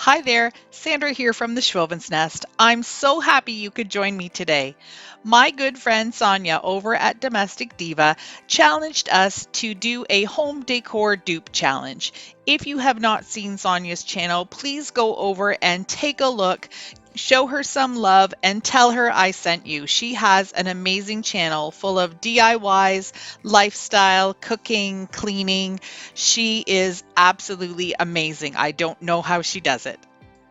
Hi there, Sandra here from the Schwowin's Nest. I'm so happy you could join me today. My good friend Sonia over at Domestic Diva challenged us to do a home decor dupe challenge. If you have not seen Sonia's channel, please go over and take a look. Show her some love and tell her I sent you. She has an amazing channel full of DIYs, lifestyle, cooking, cleaning. She is absolutely amazing. I don't know how she does it.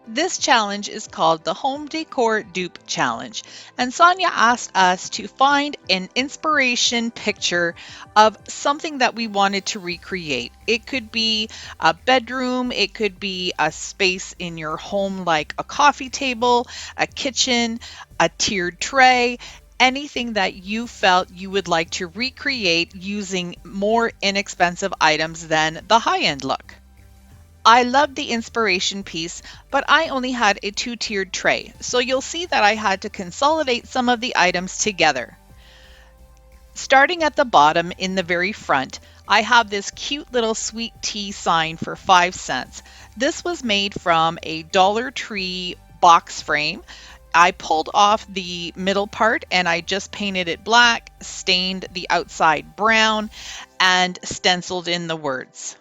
This challenge is called the Home Decor Dupe Challenge, and Sonia asked us to find an inspiration picture of something that we wanted to recreate. It could be a bedroom, it could be a space in your home like a coffee table, a kitchen, a tiered tray, anything that you felt you would like to recreate using more inexpensive items than the high-end look. I love the inspiration piece, but I only had a two-tiered tray, so you'll see that I had to consolidate some of the items together. Starting at the bottom in the very front, I have this cute little sweet tea sign for 5 cents. This was made from a Dollar Tree box frame. I pulled off the middle part and I just painted it black, stained the outside brown, and stenciled in the words.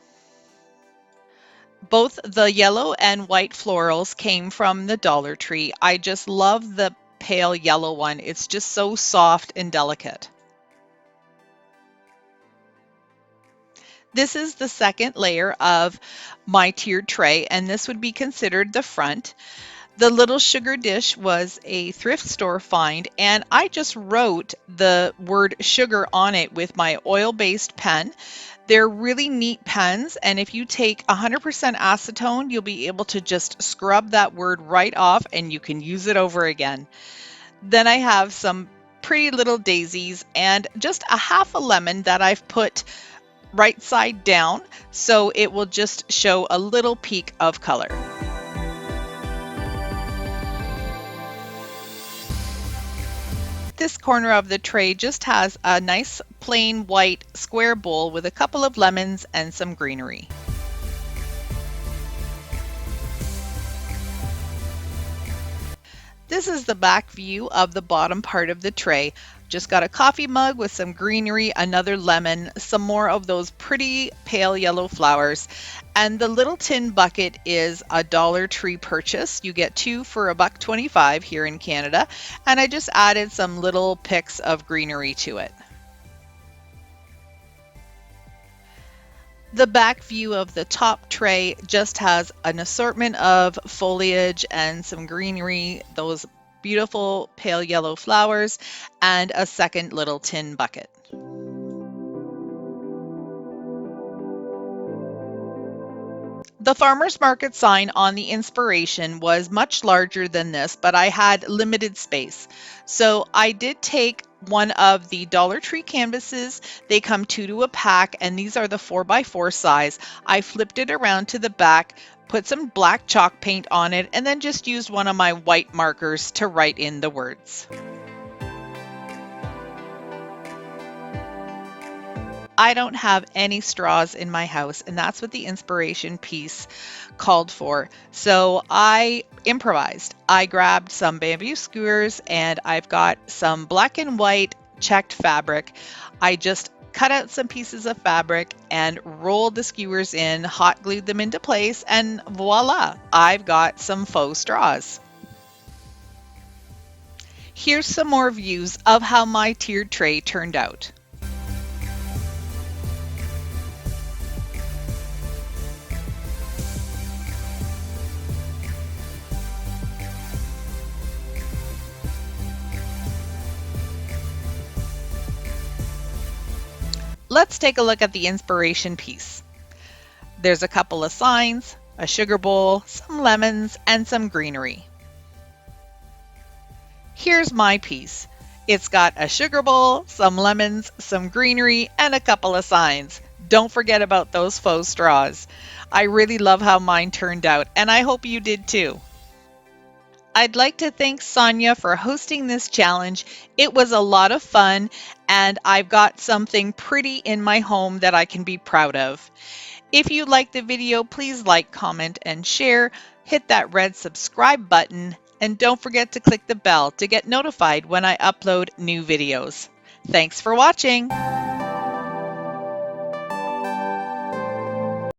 Both the yellow and white florals came from the Dollar Tree. I just love the pale yellow one. It's just so soft and delicate. This is the second layer of my tiered tray, and this would be considered the front. The little sugar dish was a thrift store find, and I just wrote the word sugar on it with my oil-based pen. They're really neat pens, and if you take 100% acetone, you'll be able to just scrub that word right off and you can use it over again. Then I have some pretty little daisies and just a half a lemon that I've put right side down, so it will just show a little peak of color. This corner of the tray just has a nice plain white square bowl with a couple of lemons and some greenery. This is the back view of the bottom part of the tray. Just got a coffee mug with some greenery, another lemon, some more of those pretty pale yellow flowers, and the little tin bucket is a Dollar Tree purchase. You get 2 for $1.25 here in Canada, and I just added some little picks of greenery to it. The back view of the top tray just has an assortment of foliage and some greenery, those beautiful pale yellow flowers, and a second little tin bucket. The farmer's market sign on the inspiration was much larger than this, but I had limited space. So I did take one of the Dollar Tree canvases. They come 2 to a pack, and these are the 4x4 size. I flipped it around to the back, put some black chalk paint on it, and then just used one of my white markers to write in the words. I don't have any straws in my house, and that's what the inspiration piece called for. So I improvised. I grabbed some bamboo skewers and I've got some black and white checked fabric. I just cut out some pieces of fabric and rolled the skewers in, hot glued them into place, and voila, I've got some faux straws. Here's some more views of how my tiered tray turned out. Let's take a look at the inspiration piece. There's a couple of signs, a sugar bowl, some lemons, and some greenery. Here's my piece. It's got a sugar bowl, some lemons, some greenery, and a couple of signs. Don't forget about those faux straws. I really love how mine turned out, and I hope you did too. I'd like to thank Sonia for hosting this challenge. It was a lot of fun, and I've got something pretty in my home that I can be proud of. If you liked the video, please like, comment, and share. hit that red subscribe button, and don't forget to click the bell to get notified when I upload new videos. Thanks for watching!